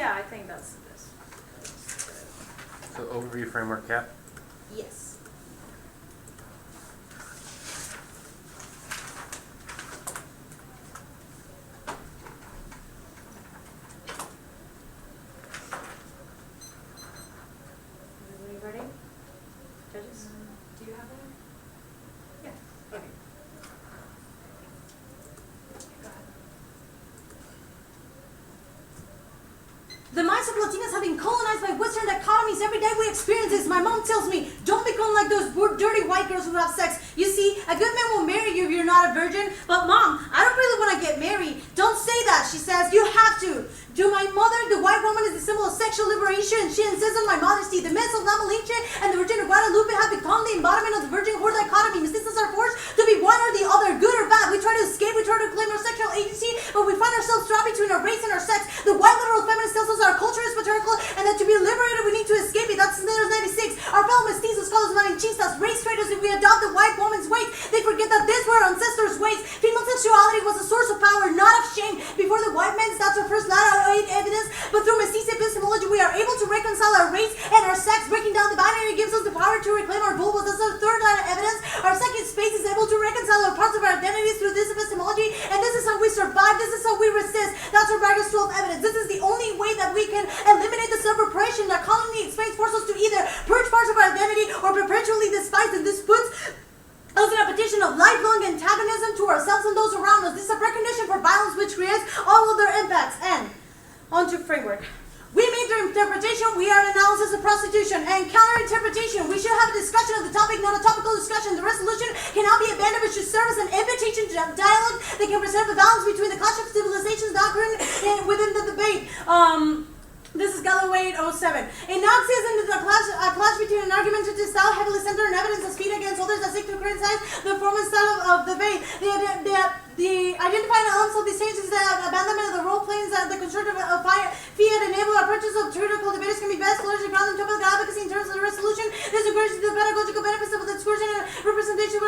Yeah, I think that's this. So overview framework cap. Yes. Everybody ready? Judges? Do you have one? Yeah. Okay. Go ahead. The minds of Latinas have been colonized by Western dichotomies. Every day we experience this. My mom tells me, don't become like those dirty white girls who have sex. You see, a good man will marry you if you're not a virgin. But mom, I don't really want to get married. Don't say that, she says. You have to. To my mother, the white woman is the symbol of sexual liberation. She insists on my modesty. The myths of La Malinche and the Virgin of Guadalupe have become the embodiment of the virgin whore dichotomy. Mestizas are forced to be one or the other, good or bad. We try to escape, we try to claim our sexual agency, but we find ourselves trapped between our race and our sex. The white literal feminist tells us our culture is patriarchal and that to be liberated we need to escape it. That's Sneros 96. Our fellow mestizos call us malinchistas, race traitors if we adopt the white woman's ways. They forget that these were our ancestors' ways. Female sexuality was a source of power, not of shame. Before the white men, that's our first ladder of evidence. But through mestiza epistemology, we are able to reconcile our race and our sex. Breaking down the binary gives us the power to reclaim our vulvas. That's our third line of evidence. Our second space is able to reconcile our parts of our identities through this epistemology. And this is how we survive. This is how we resist. That's our Vargas 12 evidence. This is the only way that we can eliminate the self-repression that colony explains force us to either purge parts of our identity or perpetually despise them. This puts us in a petition of lifelong antagonism to ourselves and those around us. This is a precondition for violence which creates all other impacts. And onto framework. We made the interpretation, we are an analysis of prostitution. And counter-interpretation, we should have a discussion of the topic, not a topical discussion. The resolution cannot be abandoned, but should serve as an invitation to dialogue that can preserve the balance between the clash of civilizations doctrine and within the debate. This is Galloway 07. In Nazism, is a clash between an argumentative style heavily centered on evidence and speed against others that seek to criticize the form and style of debate. The identifying elements of these stages is the abandonment of the role playing that the constructive fiat enable our purchase of theoretical debaters can be best flourishing ground in topical advocacy in terms of the resolution. This encourages the pedagogical benefits of the discussion and representation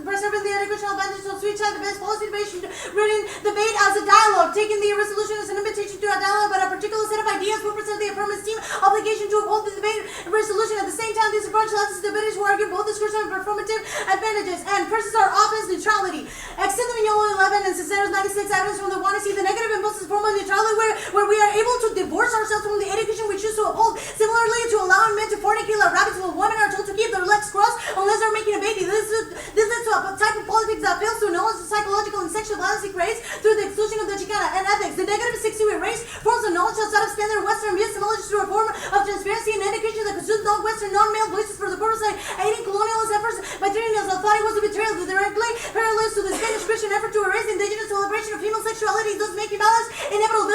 preserving the educational advantage of switch out the best policy debate, reading debate as a dialogue, taking the resolution as an invitation to a dialogue about a particular set of ideas will present the affirmative team obligation to uphold the debate resolution. At the same time, this approach allows the debaters who argue both discursive and performative advantages and versus our offense neutrality. Extend the 11 and Cisneros 96 evidence from the one to see the negative impulses form of neutrality where we are able to divorce ourselves from the education we choose to uphold. Similarly to allowing men to fornicate like rabbits, while women are told to keep their legs crossed unless they're making a baby. This leads to a type of politics that fails to acknowledge the psychological and sexual violence it creates through the exclusion of the Chicana and ethics. The negative 60 we race forms of knowledge outside of standard Western epistemology through a form of transparency and education that consumes non-Western, non-male voices for the purpose of aiding colonialist efforts by treating us as thought it was a betrayal directly parallel to the Spanish Christian effort to erase indigenous celebration of female sexuality, thus making balance inevitable.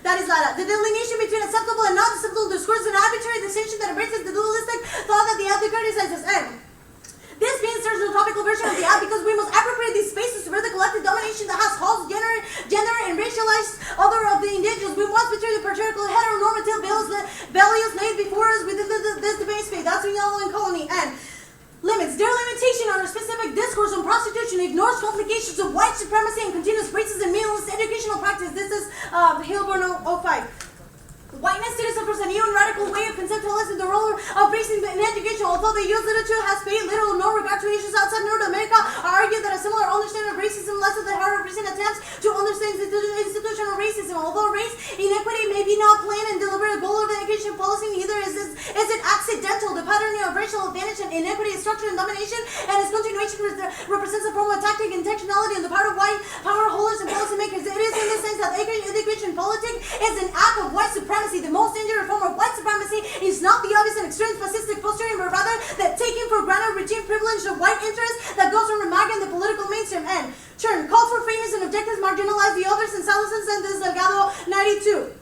That is the delineation between acceptable and non-acceptable discourse is an arbitrary distinction that embraces the dualistic thought that the app criticizes. And this means there's no topical version of the app because we must appropriate these spaces to the collective domination that has caused gender and racialized other of the individuals. We must betray the patriarchal heteronormative values laid before us within this debate space. That's in yellow and colony. And limits. Their limitation on a specific discourse on prostitution ignores complications of white supremacy and continuous racism in meaningless educational practice. This is Hilburn 05. Whiteness still suffers a new and radical way of conceptualizing the role of race in education. Although the U.S. literature has paid little or no regard to issues outside North America, I argue that a similar understanding of racism less of the hard recent attempts to understand institutional racism. Although race inequity may be not planned and deliberate goal of the education policy, neither is it accidental. The patterning of racial advantage and inequity is structure and domination, and its continuation represents a form of tactic and intentionality on the part of white power holders and policymakers. It is in the sense that education politics is an act of white supremacy. The most dangerous form of white supremacy is not the obvious and extreme fascistic posturing, but rather the taking for granted regime privilege of white interests that goes unremarked in the political mainstream. And turn, call for fairness and objectives, marginalize the others, and Salazar and this Delgado 92.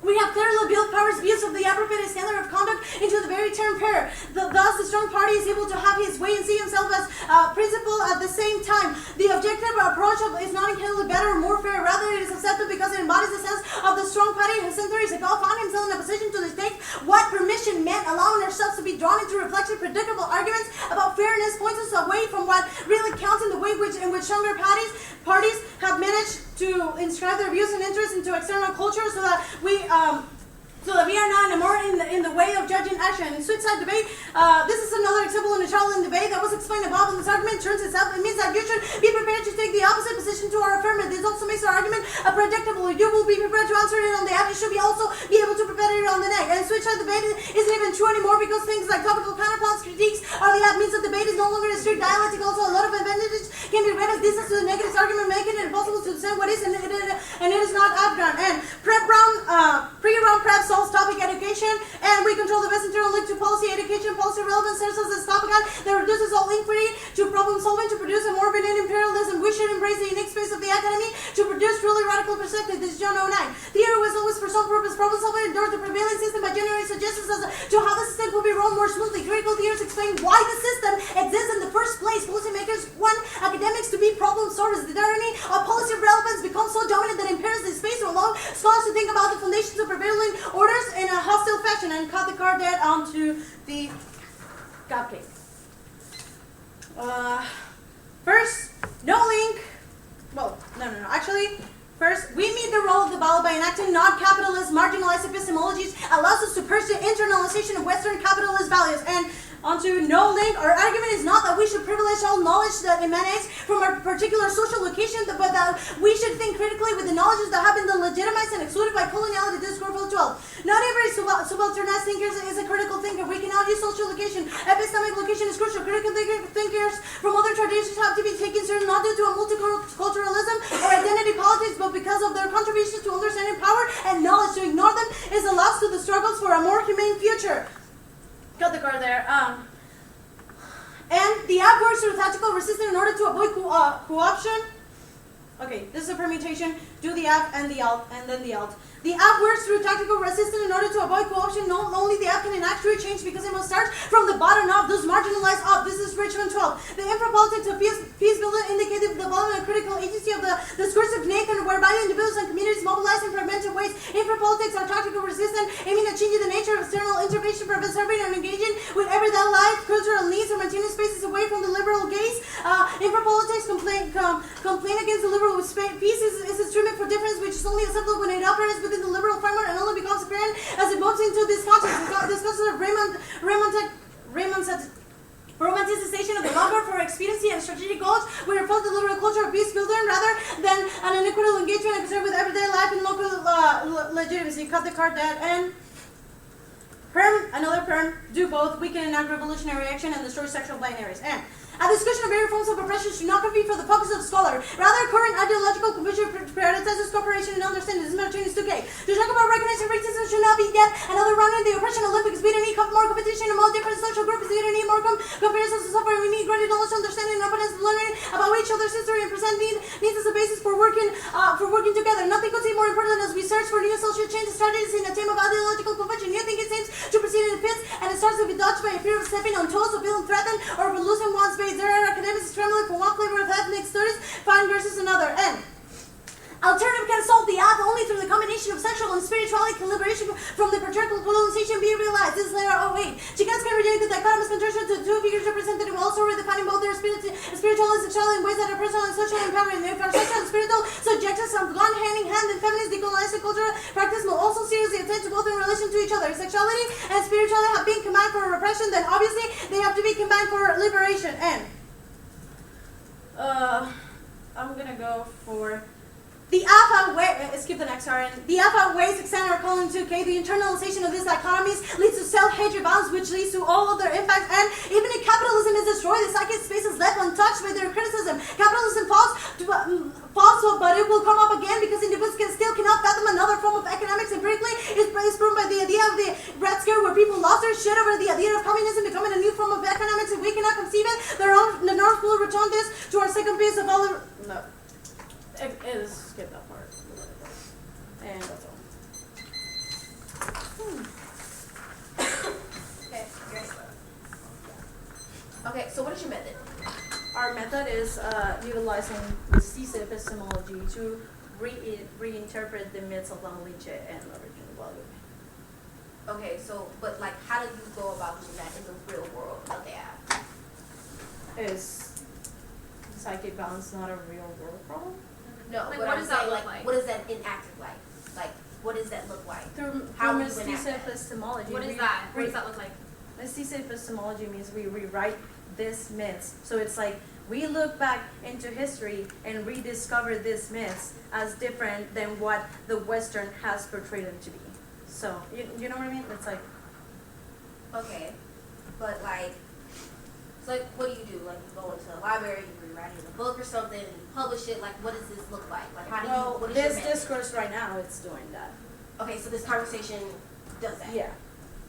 We have clearly built power's views of the appropriate standard of conduct into the very term pair. Thus, the strong party is able to have his way and see himself as principle at the same time. The objective approach is not inherently better or more fair. Rather, it is accepted because it embodies the sense of the strong party whose centuries ago found himself in a position to dictate what permission meant, allowing ourselves to be drawn into reflection. Predictable arguments about fairness points us away from what really counts in the way in which stronger parties parties have managed to inscribe their views and interests into external culture so that we are not more in the way of judging action. In suicide debate, this is another example in a Charlatan debate that was explained above, and this argument turns itself. It means that you should be prepared to take the opposite position to our affirmative. This also makes our argument predictable. You will be prepared to answer it on the app. You should also be able to prepare it on the neck. And suicide debate isn't even true anymore because things like topical counterpoints, critiques, or the app means that debate is no longer a strict dialectic. Also, a lot of advantages can be read as distance to the negative argument, making it impossible to discern what is and it is not Afghan. And pre-round prep solves topic education, and we control the best internal link to policy education. Policy relevance serves as a stopgap that reduces all inquiry to problem solving to produce a more benign imperialism. We should embrace the unique space of the academy to produce truly radical perspective. This is John 09. Theory was always for some purpose problem solving, endure the prevailing system by generating suggestions as to how the system could be run more smoothly. Critical theories explain why the system exists in the first place. Policymakers want academics to be problem solvers. The tyranny of policy relevance becomes so dominant that it impairs the space to allow scholars to think about the foundations of prevailing orders in a hostile fashion and cut the card dead onto the cupcake. First, no link. Well, no. Actually, first, we meet the role of the ballot by enacting non-capitalist, marginalized epistemologies, allows us to pursue internalization of Western capitalist values. And onto no link, our argument is not that we should privilege all knowledge that emanates from a particular social location, but that we should think critically with the knowledges that have been legitimized and excluded by coloniality. This is Group 12. Not every subalternate thinker is a critical thinker. We cannot use social location. Epistemic location is crucial. Critical thinkers from other traditions have to be taken seriously, not due to a multiculturalism or identity politics, but because of their contributions to understanding power and knowledge. To ignore them is a loss to the struggles for a more humane future. Cut the card there. And the app works through tactical resistance in order to avoid co-option. Okay, this is a permutation. Do the app and the alt, and then the alt. The app works through tactical resistance in order to avoid co-option. Not only the app can enact true change because it must start from the bottom up, those marginalized up. This is Richmond 12. The infrapolitics of peace building indicate the development of critical agency of the discursive nation whereby individuals and communities mobilize in fragmented ways. Infrapolitics are tactical resistance, aiming at changing the nature of external intervention, preserving and engaging with everyday life, cultural needs, or maintaining spaces away from the liberal gaze. Infrapolitics complain against the liberal space. Peace is a treatment for difference which is only acceptable when it operates within the liberal framework and only becomes apparent as it moves into this context. This concept of romanticization of the longer for expediency and strategic goals, we refer to the liberal culture of peace building rather than an inequitable engagement and concern with everyday life and local legitimacy. Cut the card dead. And perm, another perm, do both, weaken and enact revolutionary action and destroy sexual binaries. And a discussion of various forms of oppression should not compete for the focus of the scholar. Rather, current ideological confusion prioritizes cooperation and understanding. This is Martinez 2K. To talk about recognizing racism should not be yet another round in the oppression Olympics. We don't need more competition among different social groups. We don't need more comparisons to suffering. We need greater knowledge, understanding, and openness, learning about each other's history and present needs as a basis for working together. Nothing could seem more important as we search for new social change strategies in a time of ideological confusion. New thinking seems to proceed in fits, and it starts to be dodged by a fear of stepping on toes, of feeling threatened, or of losing one's base. There are academics scrambling for one flavor of ethnic studies, fine versus another. And alternative can solve the app only through the combination of sexual and spirituality liberation from the patriarchal colonization being realized. This is layer 08. Chicans can reject the dichotomous contradiction to two figures represented while also redefining both their spiritual and sexuality in ways that are personal and social empowering. If our sexual and spiritual subjects have gone hand in hand, then feminist decolonizing cultural practice will also seriously attend to both in relation to each other. If sexuality and spirituality have been combined for repression, then obviously they have to be combined for liberation. And I'm gonna go for the alpha skip the next RN. The alpha ways extend our colon 2K. The internalization of these dichotomies leads to self-hatred violence, which leads to all other impacts. And even if capitalism is destroyed, the psychic space is left untouched by their criticism. Capitalism falls, but it will come up again because individuals cannot fathom another form of economics. And briefly, it's proven by the idea of the Red Scare, where people lost their shit over the idea of communism becoming a new form of economics. If we cannot conceive it, the North will return this to our second piece of all. No. Skip that part. And that's all. Okay, great. Okay, so what is your method? Our method is utilizing precise epistemology to reinterpret the myths of Liche and original value. Okay, so, but like, how do you go about doing that in the real world of the app? Is psychic violence not a real world problem? No, Like, but what I'm does that saying, look like, like? what is that enacted like? Like, what does that look like? Through How would you mestizo enact that? epistemology. What is we- that? What we- does that look like? Mestizo epistemology means we rewrite these myths. So it's like we look back into history and rediscover these myths as different than what the Western has portrayed them to be. So, you know what I mean? It's like, Okay, but like, so like, what do you do? Like, you go into the library, you rewrite a book or something, and you publish it. Like, what does this look like? Like, how do you? well, What is this your method? discourse right now, it's doing that. Okay, so this conversation does that. Yeah.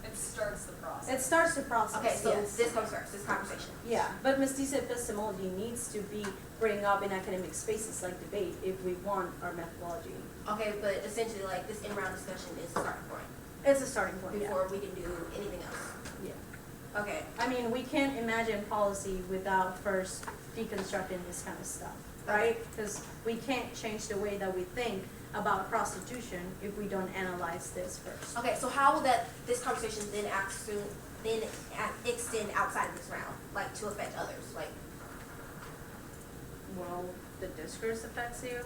It starts the process. It starts the process. Okay, so yes. this comes first. This conversation. Yeah, but mestizo epistemology needs to be bring up in academic spaces like debate if we want our methodology. Okay, but essentially, like, this in-round discussion is a starting point It's a starting point. before we can do anything else. Yeah. Okay. I mean, we can't imagine policy without first deconstructing this kind of stuff, right? Because we can't change the way that we think about prostitution if we don't analyze this first. Okay, so how will this conversation then extend outside of this round, like to affect others? Like, Well, the discourse affects you.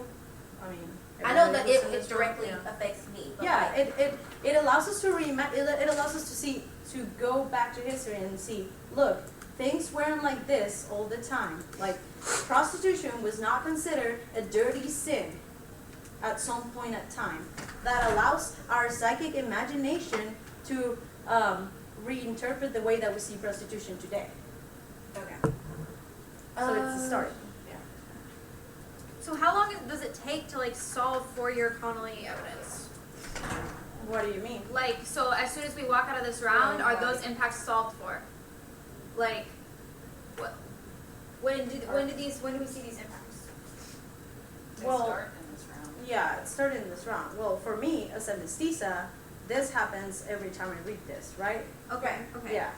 I mean, I know that everybody who's in it this room, directly yeah. affects me. But Yeah, like, it allows us to it allows us to see, to go back to history and see, look, things weren't like this all the time. Like, prostitution was not considered a dirty sin at some point in time. That allows our psychic imagination to reinterpret the way that we see prostitution today. okay. So it's a start. Yeah. So how long does it take to like solve four-year Connolly evidence? What do you mean? Like, so as soon as we walk out of this round, are Right. those impacts solved for? Like, what? When do we see these impacts? They Well, start in this round. Yeah, it started in this round. Well, for me, as a mestiza, this happens every time I read this, right? Okay. Okay. Yeah.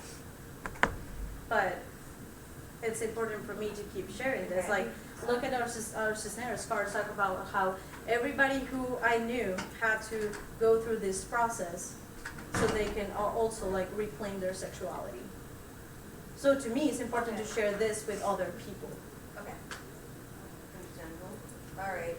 But it's important for me to keep sharing this. Okay. Like, look at our Cisneros cards talk about how everybody who I knew had to go through this process so they can also like reclaim their sexuality. So to me, it's important to share this with other people. Okay. Understandable. All right.